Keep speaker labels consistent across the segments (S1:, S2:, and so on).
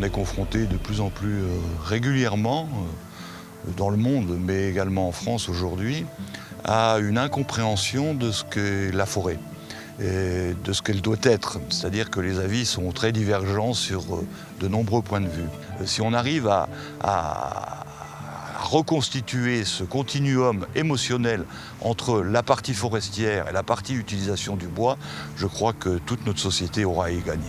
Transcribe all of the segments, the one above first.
S1: est confronté de plus en plus régulièrement, dans le monde, mais également en France aujourd'hui, à une incompréhension de ce qu'est la forêt et de ce qu'elle doit être. C'est-à-dire que les avis sont très divergents sur de nombreux points de vue. Si on arrive à reconstituer ce continuum émotionnel entre la partie forestière et la partie utilisation du bois, je crois que toute notre société aura à y gagner.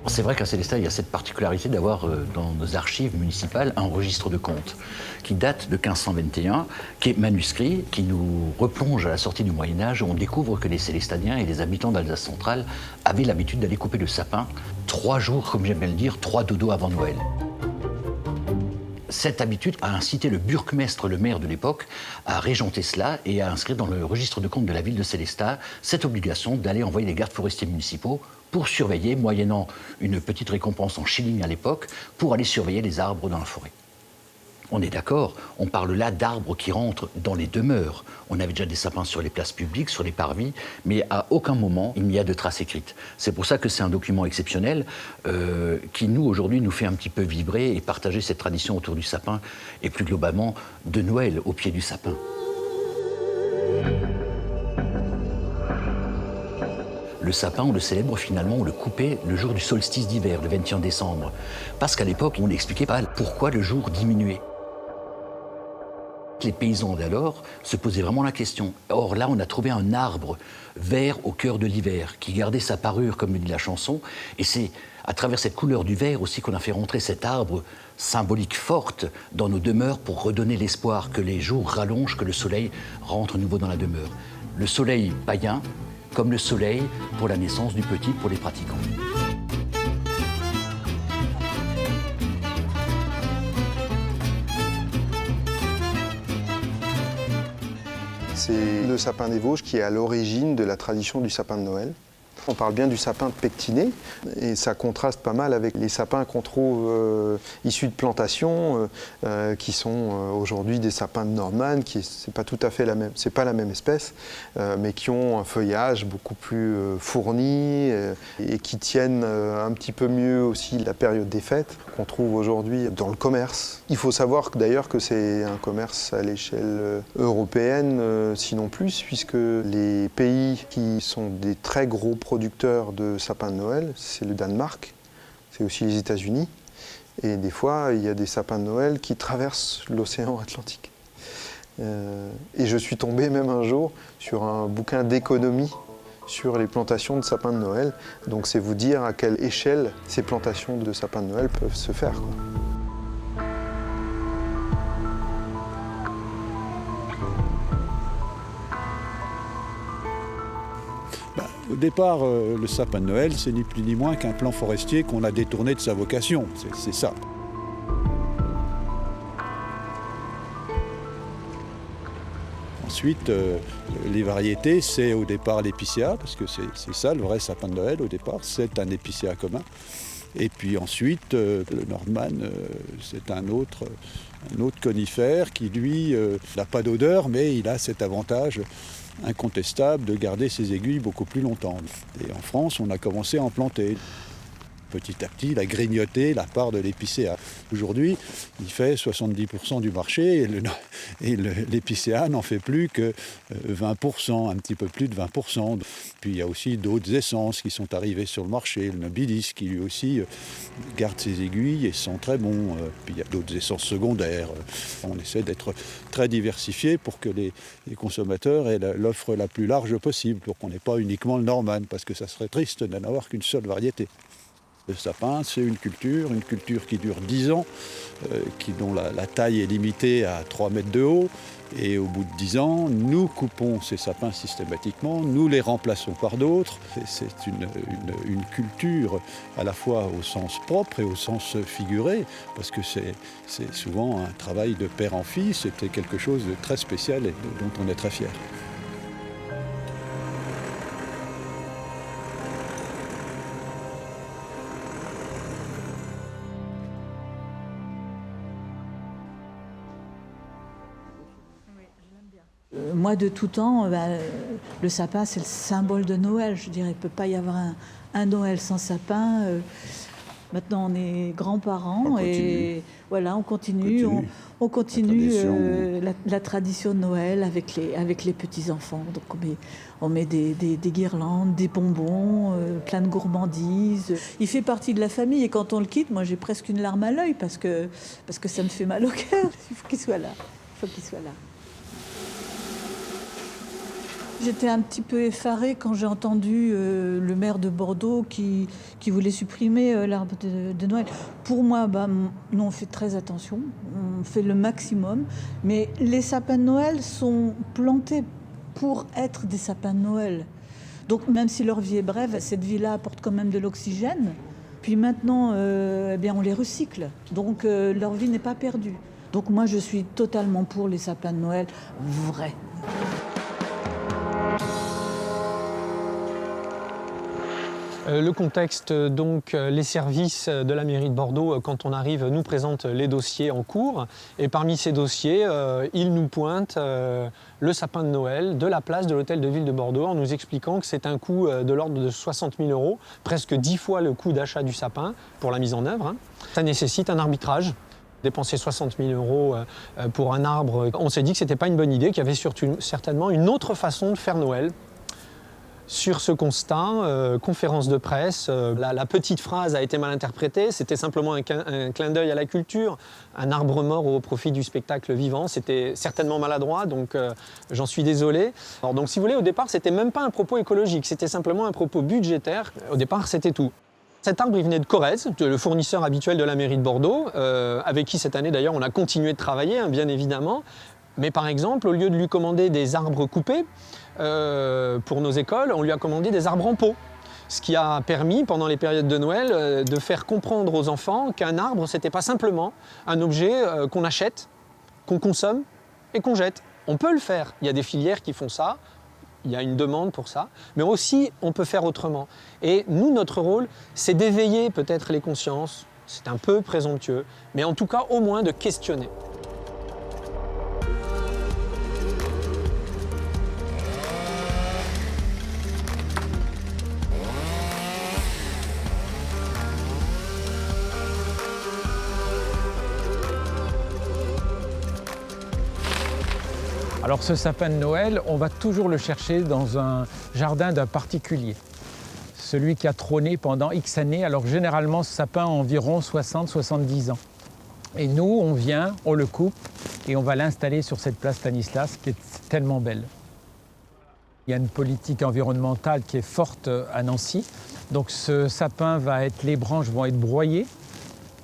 S2: C'est vrai qu'à Sélestat, il y a cette particularité d'avoir dans nos archives municipales un registre de comptes qui date de 1521, qui est manuscrit, qui nous replonge à la sortie du Moyen-Âge où on découvre que les Sélestadiens et les habitants d'Alsace centrale avaient l'habitude d'aller couper le sapin 3 jours, comme j'aime bien le dire, 3 dodos avant Noël. Cette habitude a incité le burgmestre, le maire de l'époque, à régenter cela et à inscrire dans le registre de compte de la ville de Sélestat cette obligation d'aller envoyer les gardes forestiers municipaux pour surveiller, moyennant une petite récompense en shilling à l'époque, pour aller surveiller les arbres dans la forêt. On est d'accord, on parle là d'arbres qui rentrent dans les demeures. On avait déjà des sapins sur les places publiques, sur les parvis, mais à aucun moment il n'y a de traces écrites. C'est pour ça que c'est un document exceptionnel qui, nous, aujourd'hui, nous fait un petit peu vibrer et partager cette tradition autour du sapin et plus globalement de Noël au pied du sapin. Le sapin, on le célèbre finalement, on le coupait le jour du solstice d'hiver, le 21 décembre. Parce qu'à l'époque, on n'expliquait pas pourquoi le jour diminuait. Les paysans d'alors se posaient vraiment la question. Or là, on a trouvé un arbre vert au cœur de l'hiver, qui gardait sa parure, comme le dit la chanson. Et c'est à travers cette couleur du vert aussi qu'on a fait rentrer cet arbre symbolique forte dans nos demeures pour redonner l'espoir que les jours rallongent, que le soleil rentre à nouveau dans la demeure. Le soleil païen, comme le soleil pour la naissance du petit pour les pratiquants.
S3: C'est le sapin des Vosges qui est à l'origine de la tradition du sapin de Noël. On parle bien du sapin pectiné et ça contraste pas mal avec les sapins qu'on trouve issus de plantations qui sont aujourd'hui des sapins de Norman, c'est pas tout à fait la même, c'est pas la même espèce, mais qui ont un feuillage beaucoup plus fourni et qui tiennent un petit peu mieux aussi la période des fêtes qu'on trouve aujourd'hui dans le commerce. Il faut savoir d'ailleurs que c'est un commerce à l'échelle européenne, sinon plus, puisque les pays qui sont des très gros producteurs de sapins de Noël, c'est le Danemark, c'est aussi les États-Unis. Et des fois, il y a des sapins de Noël qui traversent l'océan Atlantique. Et je suis tombé même un jour sur un bouquin d'économie sur les plantations de sapins de Noël. Donc c'est vous dire à quelle échelle ces plantations de sapins de Noël peuvent se faire, quoi.
S4: Au départ, le sapin de Noël, c'est ni plus ni moins qu'un plan forestier qu'on a détourné de sa vocation. C'est ça. Ensuite, les variétés, c'est au départ l'épicéa, parce que c'est ça le vrai sapin de Noël au départ, c'est un épicéa commun. Et puis ensuite, le Norman, c'est un autre conifère qui, lui, n'a pas d'odeur, mais il a cet avantage incontestable de garder ses aiguilles beaucoup plus longtemps. Et en France, on a commencé à en planter. Petit à petit, il a grignoté la part de l'épicéa. Aujourd'hui, il fait 70% du marché et l'épicéa n'en fait plus que 20%, un petit peu plus de 20%. Puis il y a aussi d'autres essences qui sont arrivées sur le marché. Le nobilis qui lui aussi garde ses aiguilles et sent très bon. Puis il y a d'autres essences secondaires. On essaie d'être très diversifié pour que les consommateurs aient l'offre la plus large possible, pour qu'on n'ait pas uniquement le Norman, parce que ça serait triste de n'avoir qu'une seule variété. Le sapin, c'est une culture qui dure 10 ans, dont la taille est limitée à 3 mètres de haut. Et au bout de 10 ans, nous coupons ces sapins systématiquement, nous les remplaçons par d'autres. C'est une culture à la fois au sens propre et au sens figuré, parce que c'est souvent un travail de père en fils. C'était quelque chose de très spécial et dont on est très fier.
S5: Moi, de tout temps, le sapin, c'est le symbole de Noël. Je dirais, il ne peut pas y avoir un Noël sans sapin. Maintenant, on est grands-parents et voilà, on continue la tradition de Noël avec les petits-enfants. Donc, on met des guirlandes, des bonbons, plein de gourmandises. Il fait partie de la famille et quand on le quitte, moi, j'ai presque une larme à l'œil parce que ça me fait mal au cœur. Il faut qu'il soit là. J'étais un petit peu effarée quand j'ai entendu le maire de Bordeaux qui voulait supprimer l'arbre de Noël. Pour moi, nous on fait très attention, on fait le maximum, mais les sapins de Noël sont plantés pour être des sapins de Noël. Donc même si leur vie est brève, cette vie-là apporte quand même de l'oxygène. Puis maintenant, on les recycle, donc leur vie n'est pas perdue. Donc moi je suis totalement pour les sapins de Noël vrais.
S6: Le contexte, donc, les services de la mairie de Bordeaux, quand on arrive, nous présentent les dossiers en cours. Et parmi ces dossiers, ils nous pointent le sapin de Noël de la place de l'hôtel de ville de Bordeaux en nous expliquant que c'est un coût de l'ordre de 60 000 €, presque 10 fois le coût d'achat du sapin pour la mise en œuvre. Ça nécessite un arbitrage. Dépenser 60 000 € pour un arbre, on s'est dit que ce n'était pas une bonne idée, qu'il y avait certainement une autre façon de faire Noël. Sur ce constat, conférence de presse, la petite phrase a été mal interprétée, c'était simplement un clin d'œil à la culture, un arbre mort au profit du spectacle vivant, c'était certainement maladroit, donc j'en suis désolé. Alors, donc si vous voulez, au départ, c'était même pas un propos écologique, c'était simplement un propos budgétaire, au départ c'était tout. Cet arbre, il venait de Corrèze, le fournisseur habituel de la mairie de Bordeaux, avec qui cette année d'ailleurs on a continué de travailler, bien évidemment. Mais par exemple, au lieu de lui commander des arbres coupés pour nos écoles, on lui a commandé des arbres en pot. Ce qui a permis, pendant les périodes de Noël, de faire comprendre aux enfants qu'un arbre, ce n'était pas simplement un objet qu'on achète, qu'on consomme et qu'on jette. On peut le faire, il y a des filières qui font ça, il y a une demande pour ça, mais aussi on peut faire autrement. Et nous, notre rôle, c'est d'éveiller peut-être les consciences, c'est un peu présomptueux, mais en tout cas au moins de questionner.
S7: Alors ce sapin de Noël, on va toujours le chercher dans un jardin d'un particulier. Celui qui a trôné pendant X années, alors généralement ce sapin a environ 60-70 ans. Et nous, on vient, on le coupe et on va l'installer sur cette place Stanislas qui est tellement belle. Il y a une politique environnementale qui est forte à Nancy. Donc ce sapin les branches vont être broyées.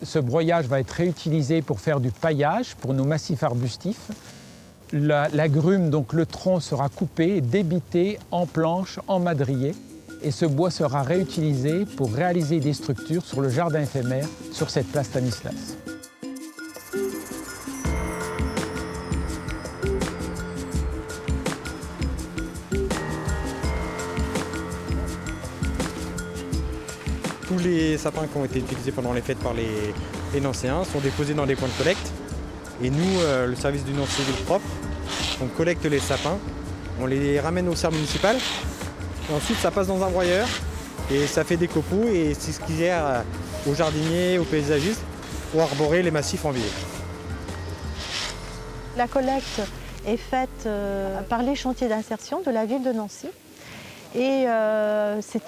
S7: Ce broyage va être réutilisé pour faire du paillage pour nos massifs arbustifs. L'agrume, donc le tronc, sera coupé, débité en planches, en madriers. Et ce bois sera réutilisé pour réaliser des structures sur le jardin éphémère, sur cette place Stanislas.
S8: Tous les sapins qui ont été utilisés pendant les fêtes par les Nancéens sont déposés dans des points de collecte. Et nous, le service du Nancy Ville Propre, on collecte les sapins, on les ramène aux serres municipales. Et ensuite, ça passe dans un broyeur et ça fait des copeaux. Et c'est ce qui sert aux jardiniers, aux paysagistes pour arborer les massifs en ville.
S9: La collecte est faite par les chantiers d'insertion de la ville de Nancy. Et c'est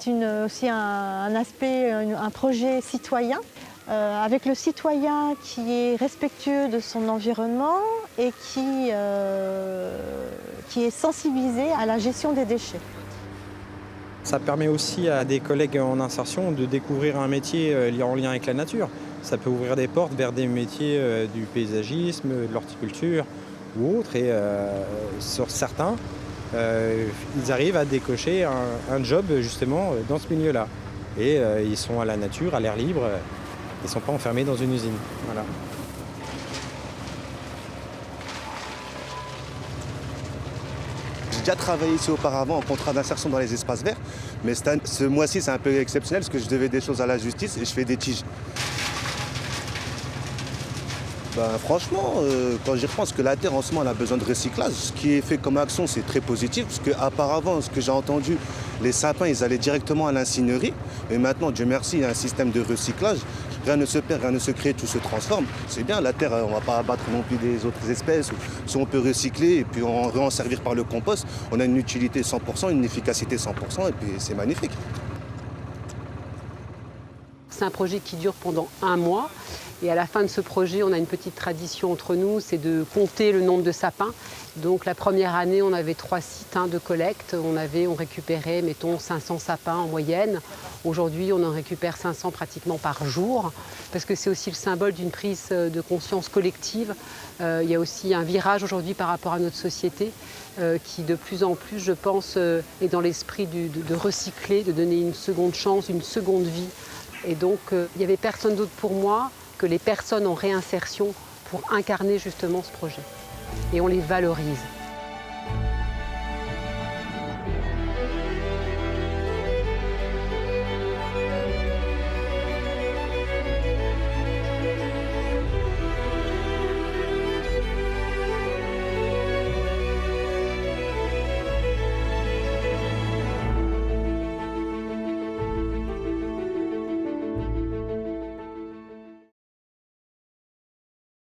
S9: aussi un aspect, un projet citoyen, avec le citoyen qui est respectueux de son environnement et qui est sensibilisé à la gestion des déchets.
S8: Ça permet aussi à des collègues en insertion de découvrir un métier en lien avec la nature. Ça peut ouvrir des portes vers des métiers du paysagisme, de l'horticulture ou autre. Et sur certains, ils arrivent à décocher un job justement dans ce milieu-là. Et ils sont à la nature, à l'air libre, ils ne sont pas enfermés dans une usine. Voilà.
S10: J'ai déjà travaillé ici auparavant en contrat d'insertion dans les espaces verts, mais ce mois-ci c'est un peu exceptionnel parce que je devais des choses à la justice et je fais des tiges. Franchement, quand j'y repense que la terre en ce moment elle a besoin de recyclage, ce qui est fait comme action c'est très positif parce qu'auparavant, ce que j'ai entendu, les sapins ils allaient directement à l'incinérie et maintenant, Dieu merci, il y a un système de recyclage. Rien ne se perd, rien ne se crée, tout se transforme. C'est bien, la terre, on ne va pas abattre non plus des autres espèces. Si on peut recycler et puis en servir par le compost, on a une utilité 100%, une efficacité 100% et puis c'est magnifique.
S11: C'est un projet qui dure pendant 1 mois. Et à la fin de ce projet, on a une petite tradition entre nous, c'est de compter le nombre de sapins. Donc la première année, on avait 3 sites de collecte. On récupérait, mettons, 500 sapins en moyenne. Aujourd'hui, on en récupère 500 pratiquement par jour, parce que c'est aussi le symbole d'une prise de conscience collective. Il y a aussi un virage aujourd'hui par rapport à notre société, qui de plus en plus, je pense, est dans l'esprit de recycler, de donner une seconde chance, une seconde vie. Et donc, il n'y avait personne d'autre pour moi que les personnes en réinsertion pour incarner justement ce projet. Et on les valorise.